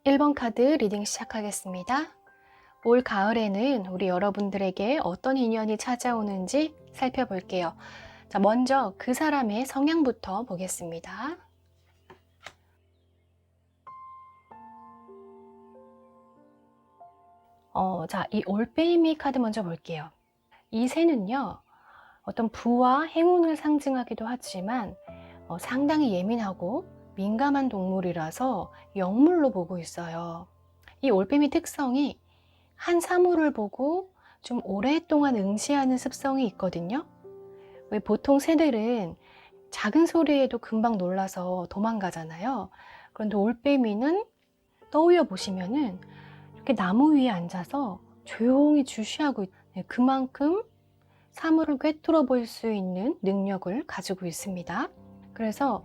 1번 카드 리딩 시작하겠습니다. 올 가을에는 우리 여러분들에게 어떤 인연이 찾아오는지 살펴볼게요. 자, 먼저 그 사람의 성향부터 보겠습니다. 이 올빼미 카드 먼저 볼게요. 이 새는요, 어떤 부와 행운을 상징하기도 하지만 상당히 예민하고 민감한 동물이라서 영물로 보고 있어요. 이 올빼미 특성이 한 사물을 보고 좀 오랫동안 응시하는 습성이 있거든요. 왜 보통 새들은 작은 소리에도 금방 놀라서 도망가잖아요. 그런데 올빼미는 떠올려 보시면은 이렇게 나무 위에 앉아서 조용히 주시하고 그만큼 사물을 꿰뚫어 볼 수 있는 능력을 가지고 있습니다. 그래서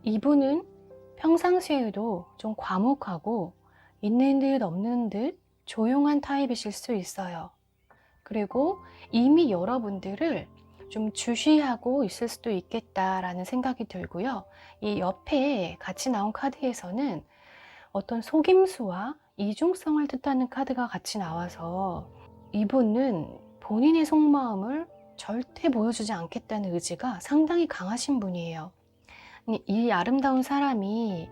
이분은 평상시에도 좀 과묵하고 있는 듯 없는 듯 조용한 타입이실 수 있어요. 그리고 이미 여러분들을 좀 주시하고 있을 수도 있겠다라는 생각이 들고요. 이 옆에 같이 나온 카드에서는 어떤 속임수와 이중성을 뜻하는 카드가 같이 나와서 이분은 본인의 속마음을 절대 보여주지 않겠다는 의지가 상당히 강하신 분이에요. 이 아름다운 사람이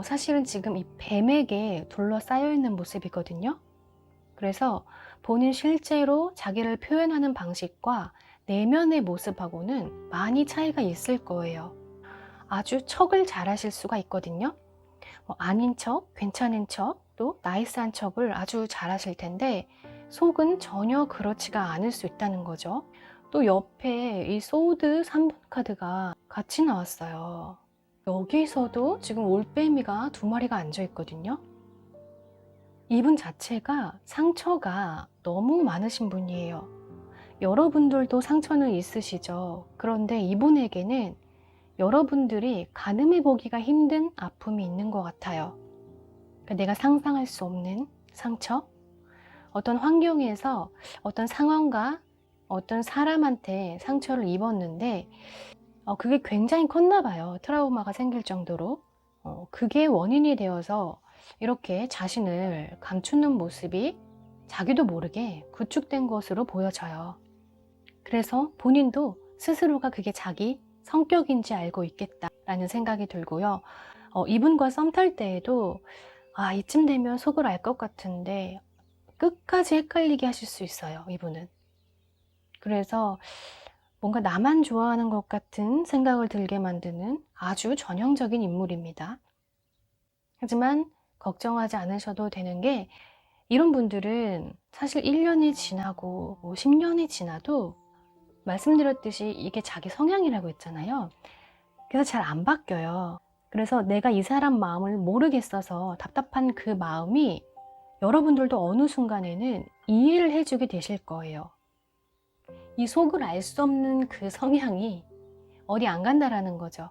사실은 지금 이 뱀에게 둘러싸여 있는 모습이거든요. 그래서 본인 실제로 자기를 표현하는 방식과 내면의 모습하고는 많이 차이가 있을 거예요. 아주 척을 잘 하실 수가 있거든요. 아닌 척, 괜찮은 척, 또 나이스한 척을 아주 잘 하실 텐데 속은 전혀 그렇지가 않을 수 있다는 거죠. 또 옆에 이 소드 3번 카드가 같이 나왔어요. 여기서도 지금 올빼미가 2마리가 앉아 있거든요. 이분 자체가 상처가 너무 많으신 분이에요. 여러분들도 상처는 있으시죠. 그런데 이분에게는 여러분들이 가늠해 보기가 힘든 아픔이 있는 것 같아요. 그러니까 내가 상상할 수 없는 상처? 어떤 환경에서 어떤 상황과 어떤 사람한테 상처를 입었는데 그게 굉장히 컸나 봐요. 트라우마가 생길 정도로. 그게 원인이 되어서 이렇게 자신을 감추는 모습이 자기도 모르게 구축된 것으로 보여져요. 그래서 본인도 스스로가 그게 자기 성격인지 알고 있겠다라는 생각이 들고요. 이분과 썸 탈 때에도 이쯤 되면 속을 알 것 같은데 끝까지 헷갈리게 하실 수 있어요, 이분은. 그래서 뭔가 나만 좋아하는 것 같은 생각을 들게 만드는 아주 전형적인 인물입니다. 하지만 걱정하지 않으셔도 되는 게 이런 분들은 사실 1년이 지나고 10년이 지나도 말씀드렸듯이 이게 자기 성향이라고 했잖아요. 그래서 잘 안 바뀌어요. 그래서 내가 이 사람 마음을 모르겠어서 답답한 그 마음이 여러분들도 어느 순간에는 이해를 해주게 되실 거예요. 이 속을 알 수 없는 그 성향이 어디 안 간다라는 거죠.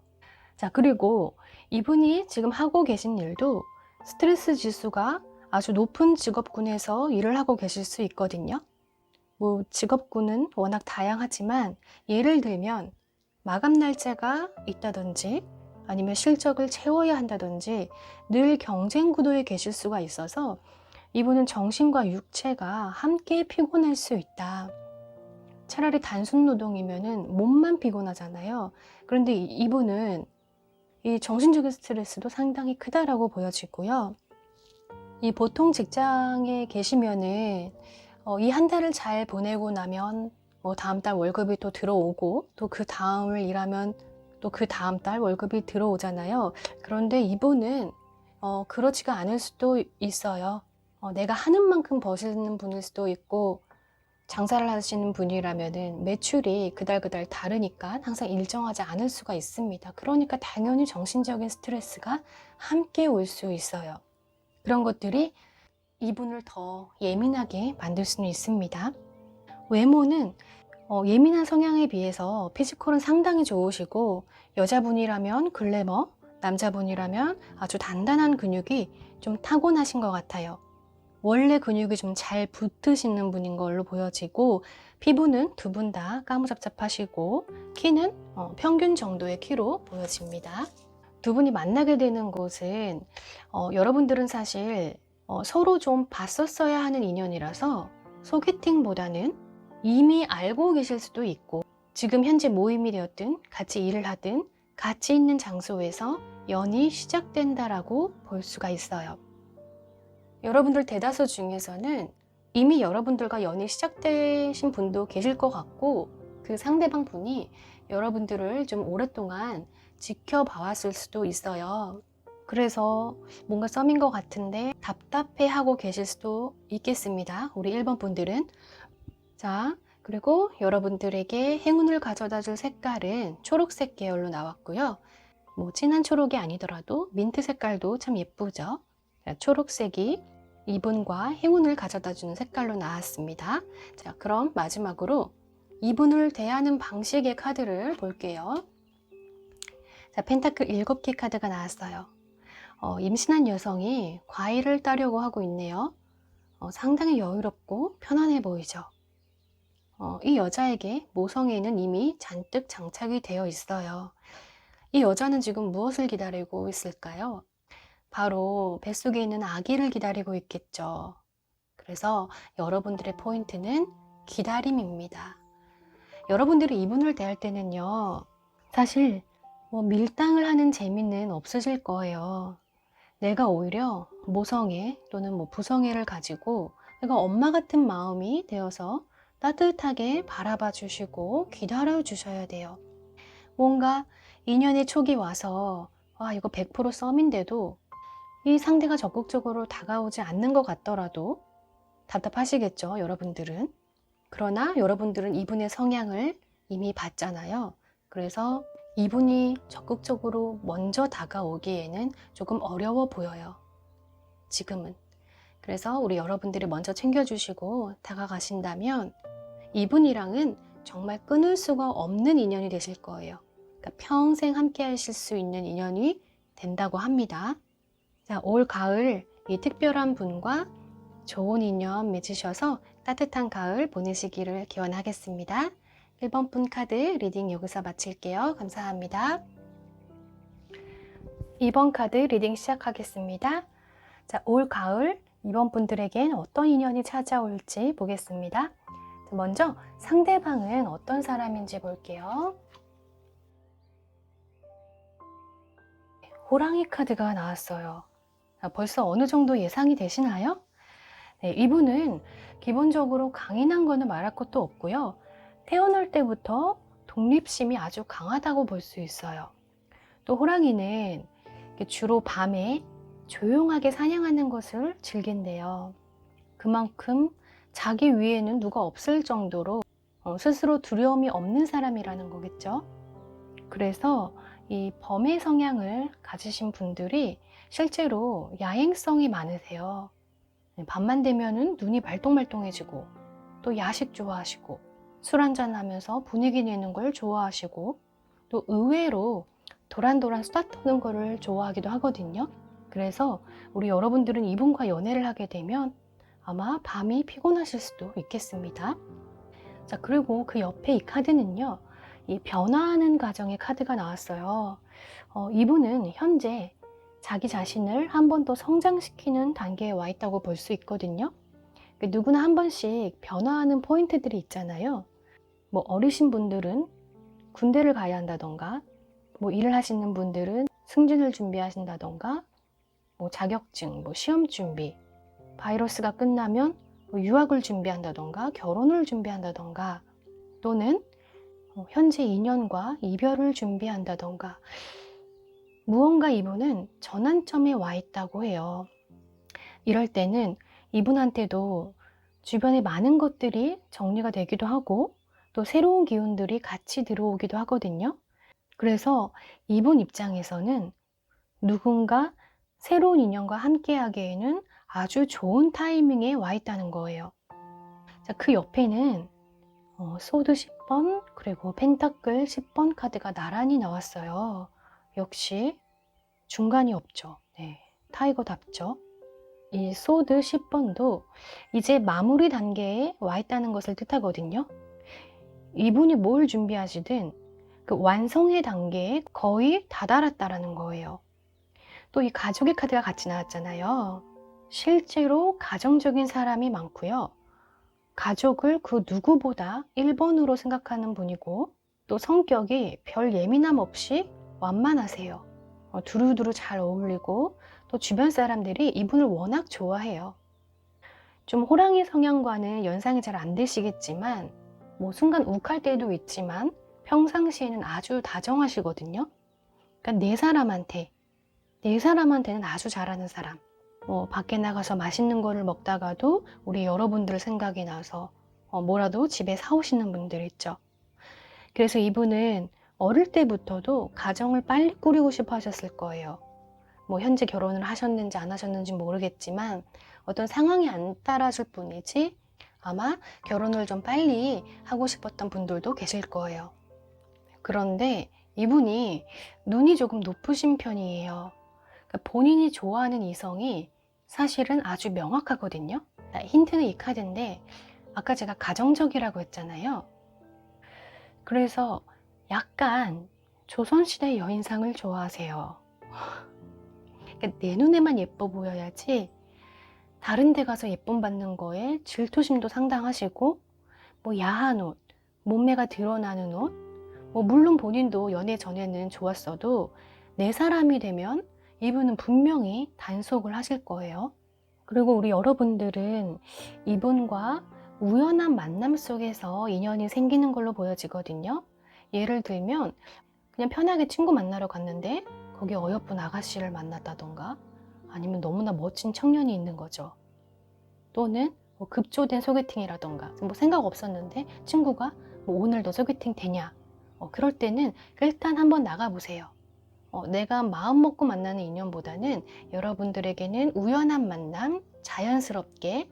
자, 그리고 이분이 지금 하고 계신 일도 스트레스 지수가 아주 높은 직업군에서 일을 하고 계실 수 있거든요. 직업군은 워낙 다양하지만 예를 들면 마감 날짜가 있다든지 아니면 실적을 채워야 한다든지 늘 경쟁 구도에 계실 수가 있어서 이분은 정신과 육체가 함께 피곤할 수 있다. 차라리 단순 노동이면은 몸만 피곤하잖아요. 그런데 이분은 이 정신적인 스트레스도 상당히 크다라고 보여지고요. 이 보통 직장에 계시면은 이 한 달을 잘 보내고 나면 다음 달 월급이 또 들어오고 또 그 다음을 일하면 또 그 다음 달 월급이 들어오잖아요. 그런데 이분은 그렇지가 않을 수도 있어요. 내가 하는 만큼 버시는 분일 수도 있고 장사를 하시는 분이라면은 매출이 그달 다르니까 항상 일정하지 않을 수가 있습니다. 그러니까 당연히 정신적인 스트레스가 함께 올 수 있어요. 그런 것들이 이분을 더 예민하게 만들 수는 있습니다. 외모는 예민한 성향에 비해서 피지컬은 상당히 좋으시고 여자분이라면 글래머, 남자분이라면 아주 단단한 근육이 좀 타고나신 것 같아요. 원래 근육이 좀 잘 붙으시는 분인 걸로 보여지고 피부는 두 분 다 까무잡잡하시고 키는 평균 정도의 키로 보여집니다. 두 분이 만나게 되는 곳은 여러분들은 사실 서로 좀 봤었어야 하는 인연이라서 소개팅보다는 이미 알고 계실 수도 있고 지금 현재 모임이 되었든 같이 일을 하든 같이 있는 장소에서 연이 시작된다라고 볼 수가 있어요. 여러분들 대다수 중에서는 이미 여러분들과 연이 시작되신 분도 계실 것 같고 그 상대방 분이 여러분들을 좀 오랫동안 지켜봐왔을 수도 있어요. 그래서 뭔가 썸인 것 같은데 답답해하고 계실 수도 있겠습니다. 우리 1번 분들은. 자, 그리고 여러분들에게 행운을 가져다 줄 색깔은 초록색 계열로 나왔고요. 뭐 진한 초록이 아니더라도 민트 색깔도 참 예쁘죠. 자, 초록색이 이분과 행운을 가져다 주는 색깔로 나왔습니다. 자, 그럼 마지막으로 이분을 대하는 방식의 카드를 볼게요. 자, 펜타클 7개 카드가 나왔어요. 임신한 여성이 과일을 따려고 하고 있네요. 상당히 여유롭고 편안해 보이죠. 이 여자에게 모성애는 이미 잔뜩 장착이 되어 있어요. 이 여자는 지금 무엇을 기다리고 있을까요? 바로 뱃속에 있는 아기를 기다리고 있겠죠. 그래서 여러분들의 포인트는 기다림입니다. 여러분들이 이분을 대할 때는요, 사실 밀당을 하는 재미는 없으실 거예요. 내가 오히려 모성애 또는 부성애를 가지고 내가 엄마 같은 마음이 되어서 따뜻하게 바라봐 주시고 기다려 주셔야 돼요. 뭔가 인연의 촉이 와서 이거 100% 썸인데도 이 상대가 적극적으로 다가오지 않는 것 같더라도 답답하시겠죠, 여러분들은. 그러나 여러분들은 이분의 성향을 이미 봤잖아요. 그래서 이분이 적극적으로 먼저 다가오기에는 조금 어려워 보여요. 지금은. 그래서 우리 여러분들이 먼저 챙겨주시고 다가가신다면 이분이랑은 정말 끊을 수가 없는 인연이 되실 거예요. 그러니까 평생 함께 하실 수 있는 인연이 된다고 합니다. 자, 올 가을 이 특별한 분과 좋은 인연 맺으셔서 따뜻한 가을 보내시기를 기원하겠습니다. 1번 분 카드 리딩 여기서 마칠게요. 감사합니다. 2번 카드 리딩 시작하겠습니다. 자, 올 가을 2번 분들에겐 어떤 인연이 찾아올지 보겠습니다. 먼저 상대방은 어떤 사람인지 볼게요. 호랑이 카드가 나왔어요. 벌써 어느 정도 예상이 되시나요? 네, 이분은 기본적으로 강인한 거는 말할 것도 없고요. 태어날 때부터 독립심이 아주 강하다고 볼 수 있어요. 또 호랑이는 주로 밤에 조용하게 사냥하는 것을 즐긴대요. 그만큼 자기 위에는 누가 없을 정도로 스스로 두려움이 없는 사람이라는 거겠죠. 그래서 이 범의 성향을 가지신 분들이 실제로 야행성이 많으세요. 밤만 되면은 눈이 말똥말똥해지고 또 야식 좋아하시고 술 한잔 하면서 분위기 내는 걸 좋아하시고 또 의외로 도란도란 수다 떠는 거를 좋아하기도 하거든요. 그래서 우리 여러분들은 이분과 연애를 하게 되면 아마 밤이 피곤하실 수도 있겠습니다. 자, 그리고 그 옆에 이 카드는요, 이 변화하는 과정의 카드가 나왔어요. 이분은 현재 자기 자신을 한 번 더 성장시키는 단계에 와 있다고 볼 수 있거든요. 누구나 한 번씩 변화하는 포인트들이 있잖아요. 어리신 분들은 군대를 가야 한다던가, 일을 하시는 분들은 승진을 준비하신다던가, 자격증, 시험 준비, 바이러스가 끝나면 유학을 준비한다던가, 결혼을 준비한다던가, 또는 현재 인연과 이별을 준비한다던가, 무언가 이분은 전환점에 와 있다고 해요. 이럴 때는 이분한테도 주변에 많은 것들이 정리가 되기도 하고 또 새로운 기운들이 같이 들어오기도 하거든요. 그래서 이분 입장에서는 누군가 새로운 인연과 함께 하기에는 아주 좋은 타이밍에 와 있다는 거예요. 자, 그 옆에는 소드 10번 그리고 펜타클 10번 카드가 나란히 나왔어요. 역시 중간이 없죠. 네, 타이거답죠. 이 소드 10번도 이제 마무리 단계에 와 있다는 것을 뜻하거든요. 이분이 뭘 준비하시든 그 완성의 단계에 거의 다다랐다라는 거예요. 또 이 가족의 카드가 같이 나왔잖아요. 실제로 가정적인 사람이 많고요. 가족을 그 누구보다 1번으로 생각하는 분이고, 또 성격이 별 예민함 없이 완만하세요. 두루두루 잘 어울리고, 또 주변 사람들이 이분을 워낙 좋아해요. 좀 호랑이 성향과는 연상이 잘 안 되시겠지만, 뭐 순간 욱할 때도 있지만 평상시에는 아주 다정하시거든요. 그러니까 내 사람한테는 아주 잘하는 사람. 밖에 나가서 맛있는 거를 먹다가도 우리 여러분들 생각이 나서 뭐라도 집에 사오시는 분들 있죠. 그래서 이분은 어릴 때부터도 가정을 빨리 꾸리고 싶어 하셨을 거예요. 뭐 현재 결혼을 하셨는지 안 하셨는지 모르겠지만 어떤 상황이 안 따라줄 뿐이지 아마 결혼을 좀 빨리 하고 싶었던 분들도 계실 거예요. 그런데 이분이 눈이 조금 높으신 편이에요. 그러니까 본인이 좋아하는 이성이 사실은 아주 명확하거든요. 힌트는 이 카드인데 아까 제가 가정적이라고 했잖아요. 그래서 약간 조선시대 여인상을 좋아하세요. 그러니까 내 눈에만 예뻐 보여야지 다른 데 가서 예쁨 받는 거에 질투심도 상당하시고, 뭐 야한 옷, 몸매가 드러나는 옷, 뭐 물론 본인도 연애 전에는 좋았어도 내 사람이 되면 이분은 분명히 단속을 하실 거예요. 그리고 우리 여러분들은 이분과 우연한 만남 속에서 인연이 생기는 걸로 보여지거든요. 예를 들면 그냥 편하게 친구 만나러 갔는데 거기 어여쁜 아가씨를 만났다던가, 아니면 너무나 멋진 청년이 있는 거죠. 또는 뭐 급조된 소개팅이라던가, 뭐 생각 없었는데 친구가 뭐 오늘도 소개팅 되냐, 그럴 때는 일단 한번 나가보세요. 내가 마음 먹고 만나는 인연보다는 여러분들에게는 우연한 만남, 자연스럽게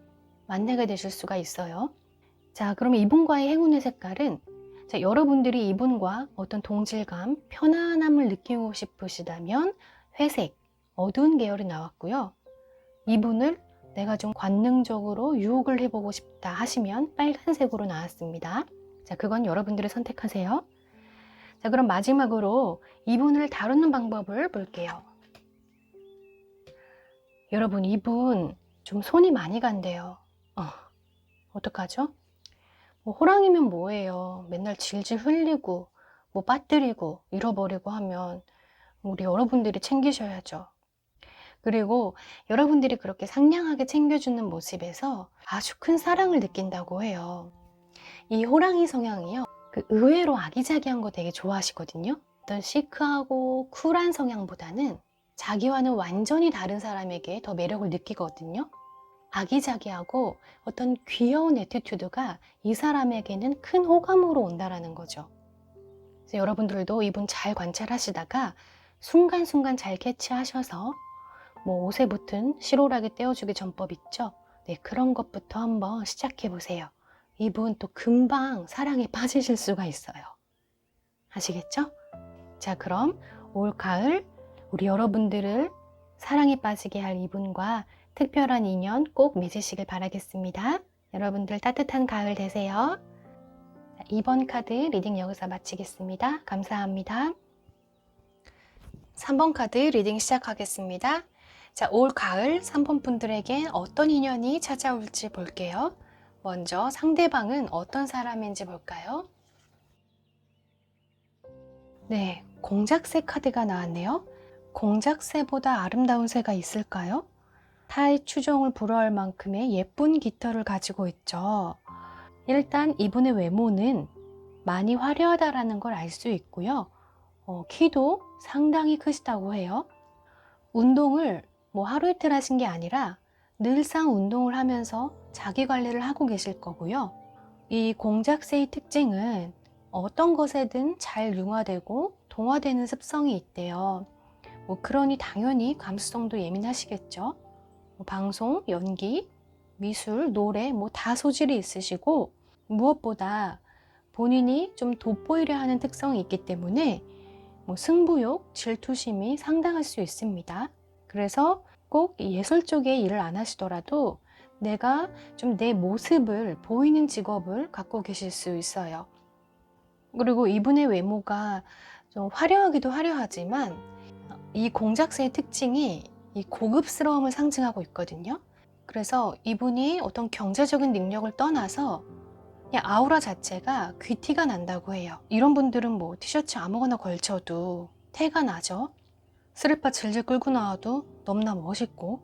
만나게 되실 수가 있어요. 자, 그러면 이분과의 행운의 색깔은, 자, 여러분들이 이분과 어떤 동질감, 편안함을 느끼고 싶으시다면 회색, 어두운 계열이 나왔고요. 이분을 내가 좀 관능적으로 유혹을 해보고 싶다 하시면 빨간색으로 나왔습니다. 자, 그건 여러분들이 선택하세요. 자, 그럼 마지막으로 이분을 다루는 방법을 볼게요. 여러분, 이분 좀 손이 많이 간대요. 어떡하죠? 뭐 호랑이면 뭐예요? 맨날 질질 흘리고 뭐 빠뜨리고 잃어버리고 하면 우리 여러분들이 챙기셔야죠. 그리고 여러분들이 그렇게 상냥하게 챙겨주는 모습에서 아주 큰 사랑을 느낀다고 해요. 이 호랑이 성향이요, 그 의외로 아기자기한 거 되게 좋아하시거든요. 어떤 시크하고 쿨한 성향보다는 자기와는 완전히 다른 사람에게 더 매력을 느끼거든요. 아기자기하고 어떤 귀여운 애티튜드가 이 사람에게는 큰 호감으로 온다라는 거죠. 그래서 여러분들도 이분 잘 관찰하시다가 순간순간 잘 캐치하셔서 뭐 옷에 붙은 실오라기 떼어주기 전법 있죠? 네, 그런 것부터 한번 시작해 보세요. 이분 또 금방 사랑에 빠지실 수가 있어요. 아시겠죠? 자, 그럼 올 가을 우리 여러분들을 사랑에 빠지게 할 이분과 특별한 인연 꼭 맺으시길 바라겠습니다. 여러분들 따뜻한 가을 되세요. 2번 카드 리딩 여기서 마치겠습니다. 감사합니다. 3번 카드 리딩 시작하겠습니다. 자, 올 가을 3번 분들에게 어떤 인연이 찾아올지 볼게요. 먼저 상대방은 어떤 사람인지 볼까요? 네, 공작새 카드가 나왔네요. 공작새보다 아름다운 새가 있을까요? 타의 추종을 불허할 만큼의 예쁜 깃털을 가지고 있죠. 일단 이분의 외모는 많이 화려하다라는 걸 알 수 있고요. 키도 상당히 크시다고 해요. 운동을 뭐 하루 이틀 하신 게 아니라 늘상 운동을 하면서 자기 관리를 하고 계실 거고요. 이 공작새의 특징은 어떤 것에든 잘 융화되고 동화되는 습성이 있대요. 그러니 당연히 감수성도 예민하시겠죠. 방송, 연기, 미술, 노래 다 소질이 있으시고, 무엇보다 본인이 좀 돋보이려 하는 특성이 있기 때문에 승부욕, 질투심이 상당할 수 있습니다. 그래서 꼭 예술 쪽의 일을 안 하시더라도 내가 좀 내 모습을 보이는 직업을 갖고 계실 수 있어요. 그리고 이분의 외모가 좀 화려하기도 화려하지만 이 공작새의 특징이 이 고급스러움을 상징하고 있거든요. 그래서 이분이 어떤 경제적인 능력을 떠나서 그냥 아우라 자체가 귀티가 난다고 해요. 이런 분들은 뭐 티셔츠 아무거나 걸쳐도 태가 나죠. 스리퍼 질질 끌고 나와도 너무나 멋있고.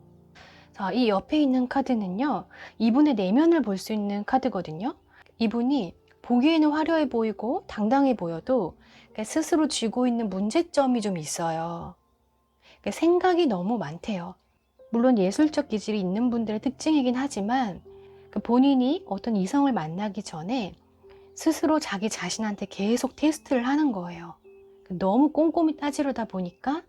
자, 이 옆에 있는 카드는요, 이분의 내면을 볼 수 있는 카드거든요. 이분이 보기에는 화려해 보이고 당당해 보여도 스스로 쥐고 있는 문제점이 좀 있어요. 생각이 너무 많대요. 물론 예술적 기질이 있는 분들의 특징이긴 하지만 본인이 어떤 이성을 만나기 전에 스스로 자기 자신한테 계속 테스트를 하는 거예요. 너무 꼼꼼히 따지려다 보니까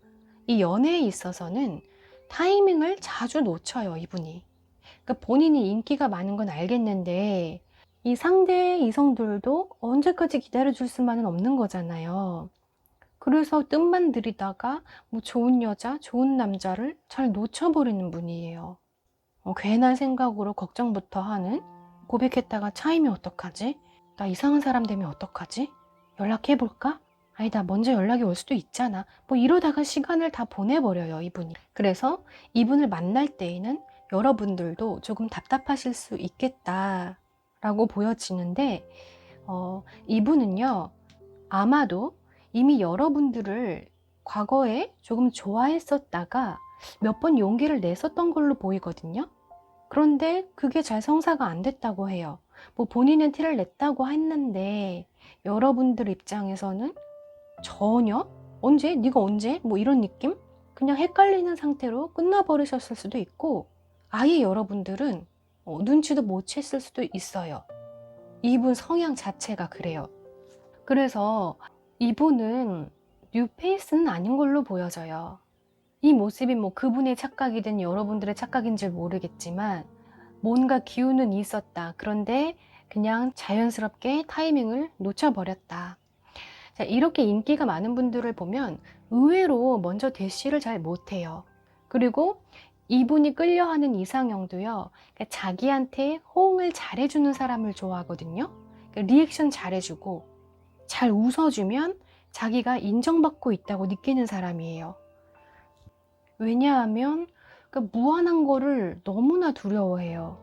이 연애에 있어서는 타이밍을 자주 놓쳐요, 이분이. 본인이 인기가 많은 건 알겠는데 이 상대 이성들도 언제까지 기다려줄 수만은 없는 거잖아요. 그래서 뜸만 들이다가 뭐 좋은 여자, 좋은 남자를 잘 놓쳐버리는 분이에요. 괜한 생각으로 걱정부터 하는, 고백했다가 차이면 어떡하지? 나 이상한 사람 되면 어떡하지? 연락해볼까? 아니다, 먼저 연락이 올 수도 있잖아. 뭐 이러다가 시간을 다 보내버려요, 이분이. 그래서 이분을 만날 때에는 여러분들도 조금 답답하실 수 있겠다라고 보여지는데, 이분은요, 아마도 이미 여러분들을 과거에 조금 좋아했었다가 몇 번 용기를 냈었던 걸로 보이거든요. 그런데 그게 잘 성사가 안 됐다고 해요. 뭐 본인은 티를 냈다고 했는데 여러분들 입장에서는 전혀 언제? 네가 언제? 뭐 이런 느낌? 그냥 헷갈리는 상태로 끝나버리셨을 수도 있고 아예 여러분들은 눈치도 못 챘을 수도 있어요. 이분 성향 자체가 그래요. 그래서 이분은 뉴페이스는 아닌 걸로 보여져요. 이 모습이 뭐 그분의 착각이든 여러분들의 착각인지 모르겠지만 뭔가 기운은 있었다. 그런데 그냥 자연스럽게 타이밍을 놓쳐버렸다. 자, 이렇게 인기가 많은 분들을 보면 의외로 먼저 대시를 잘 못해요. 그리고 이분이 끌려하는 이상형도요, 자기한테 호응을 잘해주는 사람을 좋아하거든요. 리액션 잘해주고 잘 웃어주면 자기가 인정받고 있다고 느끼는 사람이에요. 왜냐하면 무한한 거를 너무나 두려워해요.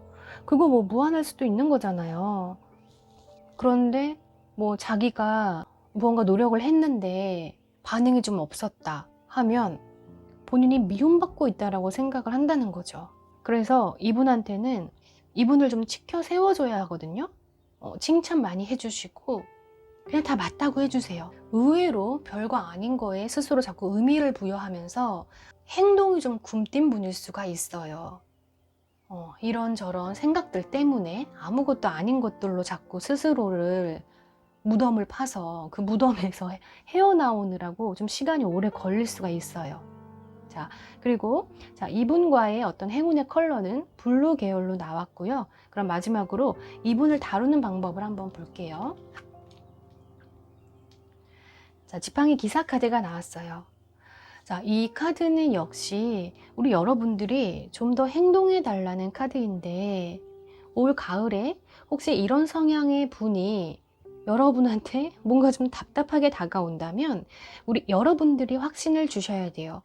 그거 뭐 무한할 수도 있는 거잖아요. 그런데 뭐 자기가 무언가 노력을 했는데 반응이 좀 없었다 하면 본인이 미움받고 있다라고 생각을 한다는 거죠. 그래서 이분한테는 이분을 좀 치켜 세워줘야 하거든요. 칭찬 많이 해주시고 그냥 다 맞다고 해주세요. 의외로 별거 아닌 거에 스스로 자꾸 의미를 부여하면서 행동이 좀 굼뛴 분일 수가 있어요. 이런저런 생각들 때문에 아무것도 아닌 것들로 자꾸 스스로를 무덤을 파서 그 무덤에서 헤어나오느라고 좀 시간이 오래 걸릴 수가 있어요. 자, 그리고 이분과의 어떤 행운의 컬러는 블루 계열로 나왔고요. 그럼 마지막으로 이분을 다루는 방법을 한번 볼게요. 자, 지팡이 기사 카드가 나왔어요. 자, 이 카드는 역시 우리 여러분들이 좀 더 행동해 달라는 카드인데 올 가을에 혹시 이런 성향의 분이 여러분한테 뭔가 좀 답답하게 다가온다면 우리 여러분들이 확신을 주셔야 돼요.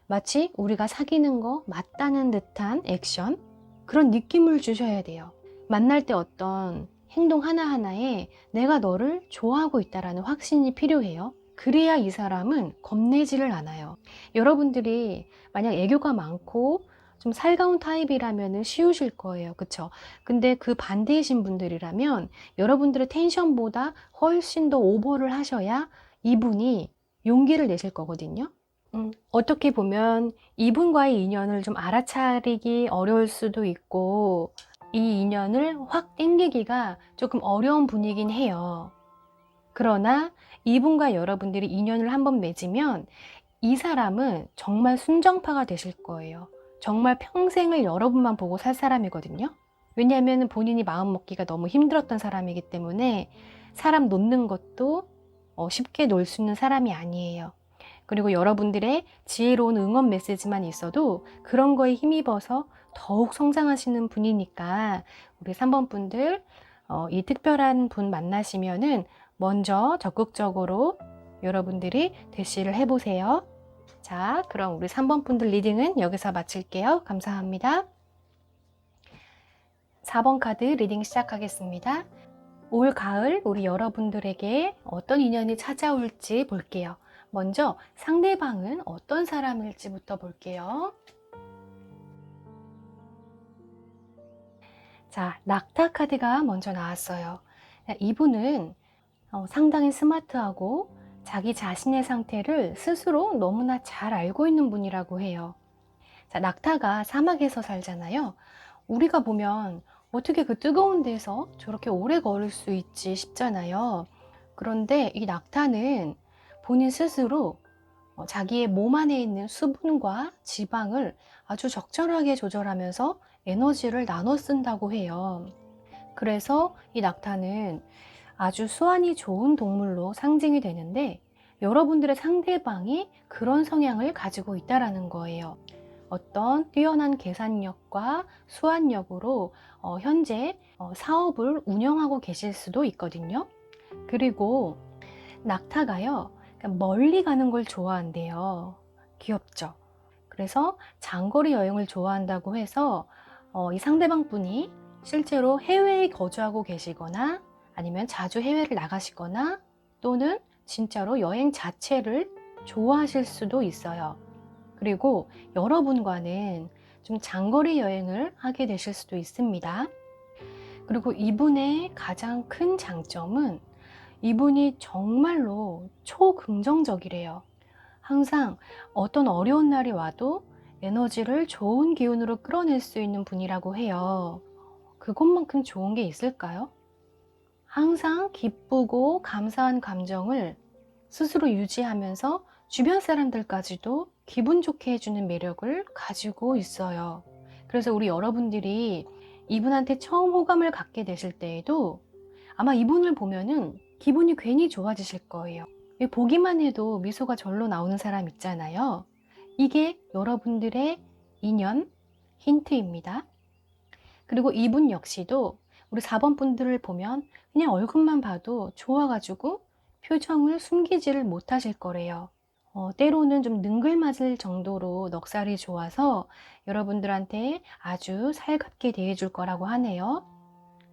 마치 우리가 사귀는 거 맞다는 듯한 액션, 그런 느낌을 주셔야 돼요. 만날 때 어떤 행동 하나하나에 내가 너를 좋아하고 있다는 확신이 필요해요. 그래야 이 사람은 겁내지를 않아요. 여러분들이 만약 애교가 많고 좀 살가운 타입이라면 쉬우실 거예요. 그쵸? 근데 그 반대이신 분들이라면 여러분들의 텐션보다 훨씬 더 오버를 하셔야 이분이 용기를 내실 거거든요. 어떻게 보면 이분과의 인연을 좀 알아차리기 어려울 수도 있고 이 인연을 확 땡기기가 조금 어려운 분이긴 해요. 그러나 이분과 여러분들이 인연을 한번 맺으면 이 사람은 정말 순정파가 되실 거예요. 정말 평생을 여러분만 보고 살 사람이거든요. 왜냐하면 본인이 마음 먹기가 너무 힘들었던 사람이기 때문에 사람 놓는 것도 쉽게 놓을 수 있는 사람이 아니에요. 그리고 여러분들의 지혜로운 응원 메시지만 있어도 그런 거에 힘입어서 더욱 성장하시는 분이니까 우리 3번 분들 이 특별한 분 만나시면은 먼저 적극적으로 여러분들이 대시를 해보세요. 자, 그럼 우리 3번 분들 리딩은 여기서 마칠게요. 감사합니다. 4번 카드 리딩 시작하겠습니다. 올 가을 우리 여러분들에게 어떤 인연이 찾아올지 볼게요. 먼저 상대방은 어떤 사람일지부터 볼게요. 자, 낙타 카드가 먼저 나왔어요. 이분은 상당히 스마트하고 자기 자신의 상태를 스스로 너무나 잘 알고 있는 분이라고 해요. 자, 낙타가 사막에서 살잖아요. 우리가 보면 어떻게 그 뜨거운 데서 저렇게 오래 걸을 수 있지 싶잖아요. 그런데 이 낙타는 본인 스스로 자기의 몸 안에 있는 수분과 지방을 아주 적절하게 조절하면서 에너지를 나눠 쓴다고 해요. 그래서 이 낙타는 아주 수완이 좋은 동물로 상징이 되는데 여러분들의 상대방이 그런 성향을 가지고 있다는 거예요. 어떤 뛰어난 계산력과 수완력으로 현재 사업을 운영하고 계실 수도 있거든요. 그리고 낙타가요, 멀리 가는 걸 좋아한대요. 귀엽죠? 그래서 장거리 여행을 좋아한다고 해서 이 상대방 분이 실제로 해외에 거주하고 계시거나 아니면 자주 해외를 나가시거나 또는 진짜로 여행 자체를 좋아하실 수도 있어요. 그리고 여러분과는 좀 장거리 여행을 하게 되실 수도 있습니다. 그리고 이분의 가장 큰 장점은 이분이 정말로 초긍정적이래요. 항상 어떤 어려운 날이 와도 에너지를 좋은 기운으로 끌어낼 수 있는 분이라고 해요. 그것만큼 좋은 게 있을까요? 항상 기쁘고 감사한 감정을 스스로 유지하면서 주변 사람들까지도 기분 좋게 해주는 매력을 가지고 있어요. 그래서 우리 여러분들이 이분한테 처음 호감을 갖게 되실 때에도 아마 이분을 보면은 기분이 괜히 좋아지실 거예요. 보기만 해도 미소가 절로 나오는 사람 있잖아요. 이게 여러분들의 인연 힌트입니다. 그리고 이분 역시도 우리 4번 분들을 보면 그냥 얼굴만 봐도 좋아가지고 표정을 숨기지를 못하실 거래요. 때로는 좀 능글맞을 정도로 넉살이 좋아서 여러분들한테 아주 살갑게 대해줄 거라고 하네요.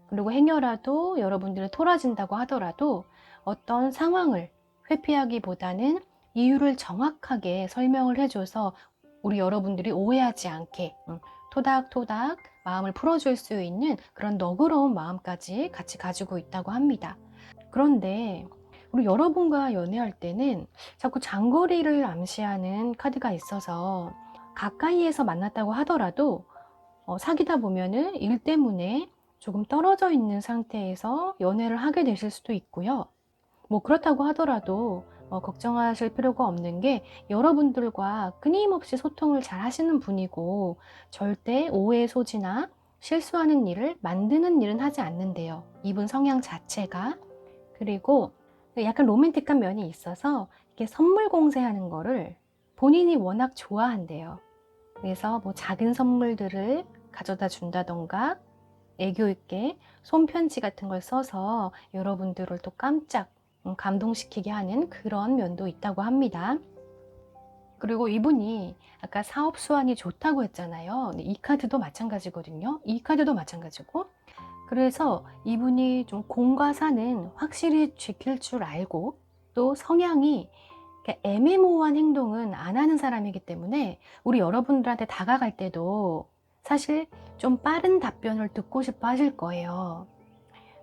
그리고 행여라도 여러분들을 토라진다고 하더라도 어떤 상황을 회피하기보다는 이유를 정확하게 설명을 해줘서 우리 여러분들이 오해하지 않게 토닥토닥 마음을 풀어줄 수 있는 그런 너그러운 마음까지 같이 가지고 있다고 합니다. 그런데 우리 여러분과 연애할 때는 자꾸 장거리를 암시하는 카드가 있어서 가까이에서 만났다고 하더라도 사귀다 보면은 일 때문에 조금 떨어져 있는 상태에서 연애를 하게 되실 수도 있고요. 뭐 그렇다고 하더라도 걱정하실 필요가 없는 게 여러분들과 끊임없이 소통을 잘 하시는 분이고 절대 오해의 소지나 실수하는 일을 만드는 일은 하지 않는데요. 이분 성향 자체가. 그리고 약간 로맨틱한 면이 있어서 이렇게 선물 공세하는 거를 본인이 워낙 좋아한대요. 그래서 뭐 작은 선물들을 가져다 준다던가 애교 있게 손편지 같은 걸 써서 여러분들을 또 깜짝 감동시키게 하는 그런 면도 있다고 합니다. 그리고 이분이 아까 사업 수완이 좋다고 했잖아요. 이 카드도 마찬가지거든요. 이 카드도 마찬가지고. 그래서 이분이 좀 공과 사는 확실히 지킬 줄 알고 또 성향이 애매모호한 행동은 안 하는 사람이기 때문에 우리 여러분들한테 다가갈 때도 사실 좀 빠른 답변을 듣고 싶어 하실 거예요.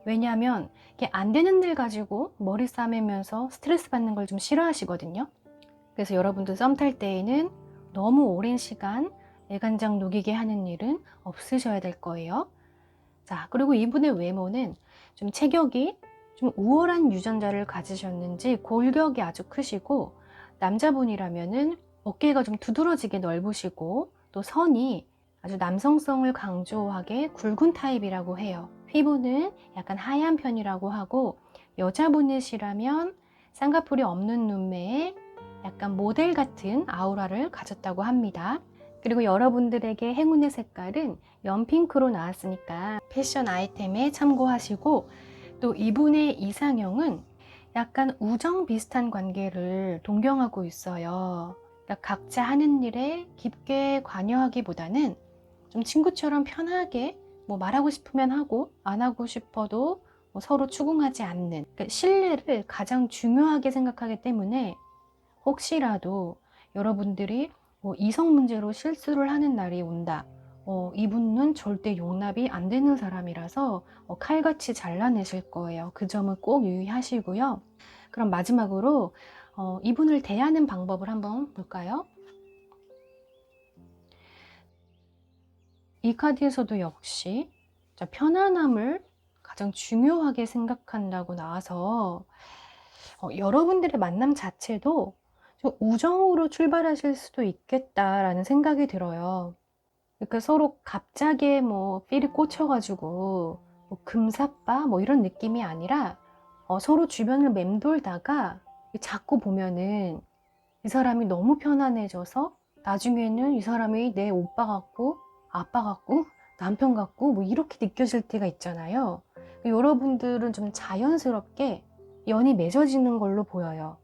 왜냐하면 이게 안 되는 일 가지고 머리 싸매면서 스트레스 받는 걸 좀 싫어하시거든요. 그래서 여러분들 썸 탈 때에는 너무 오랜 시간 애간장 녹이게 하는 일은 없으셔야 될 거예요. 자, 그리고 이분의 외모는 좀 체격이 좀 우월한 유전자를 가지셨는지 골격이 아주 크시고 남자분이라면은 어깨가 좀 두드러지게 넓으시고 또 선이 아주 남성성을 강조하게 굵은 타입이라고 해요. 피부는 약간 하얀 편이라고 하고 여자분이시라면 쌍꺼풀이 없는 눈매에 약간 모델 같은 아우라를 가졌다고 합니다. 그리고 여러분들에게 행운의 색깔은 연핑크로 나왔으니까 패션 아이템에 참고하시고 또 이분의 이상형은 약간 우정 비슷한 관계를 동경하고 있어요. 그러니까 각자 하는 일에 깊게 관여하기보다는 좀 친구처럼 편하게 뭐 말하고 싶으면 하고 안 하고 싶어도 뭐 서로 추궁하지 않는, 그러니까 신뢰를 가장 중요하게 생각하기 때문에 혹시라도 여러분들이 뭐 이성 문제로 실수를 하는 날이 온다. 이분은 절대 용납이 안 되는 사람이라서 칼같이 잘라내실 거예요. 그 점은 꼭 유의하시고요. 그럼 마지막으로 이분을 대하는 방법을 한번 볼까요? 이 카드에서도 역시 편안함을 가장 중요하게 생각한다고 나와서 여러분들의 만남 자체도 좀 우정으로 출발하실 수도 있겠다라는 생각이 들어요. 그러니까 서로 갑자기 뭐 필이 꽂혀가지고 뭐 금사빠 뭐 이런 느낌이 아니라 서로 주변을 맴돌다가 자꾸 보면은 이 사람이 너무 편안해져서 나중에는 이 사람이 내 오빠 같고 아빠 같고 남편 같고 뭐 이렇게 느껴질 때가 있잖아요. 여러분들은 좀 자연스럽게 연이 맺어지는 걸로 보여요.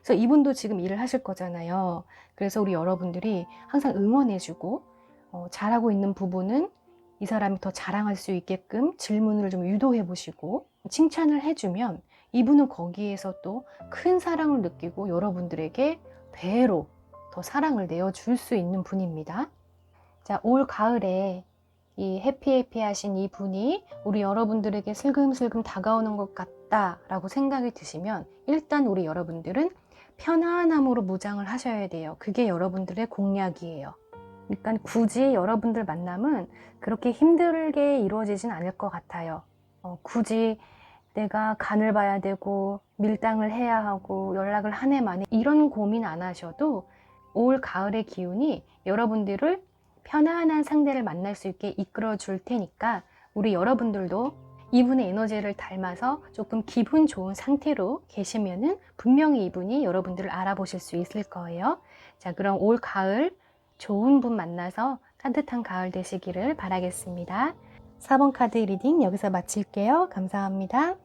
그래서 이분도 지금 일을 하실 거잖아요. 그래서 우리 여러분들이 항상 응원해주고 잘하고 있는 부분은 이 사람이 더 자랑할 수 있게끔 질문을 좀 유도해 보시고 칭찬을 해주면 이분은 거기에서 또 큰 사랑을 느끼고 여러분들에게 배로 더 사랑을 내어줄 수 있는 분입니다. 자, 올 가을에 이 해피해피하신 이 분이 우리 여러분들에게 슬금슬금 다가오는 것 같다라고 생각이 드시면 일단 우리 여러분들은 편안함으로 무장을 하셔야 돼요. 그게 여러분들의 공약이에요. 그러니까 굳이 여러분들 만남은 그렇게 힘들게 이루어지진 않을 것 같아요. 굳이 내가 간을 봐야 되고 밀당을 해야 하고 연락을 한 해 만에 이런 고민 안 하셔도 올 가을의 기운이 여러분들을 편안한 상대를 만날 수 있게 이끌어 줄 테니까 우리 여러분들도 이분의 에너지를 닮아서 조금 기분 좋은 상태로 계시면은 분명히 이분이 여러분들을 알아보실 수 있을 거예요. 자, 그럼 올 가을 좋은 분 만나서 따뜻한 가을 되시기를 바라겠습니다. 4번 카드 리딩 여기서 마칠게요. 감사합니다.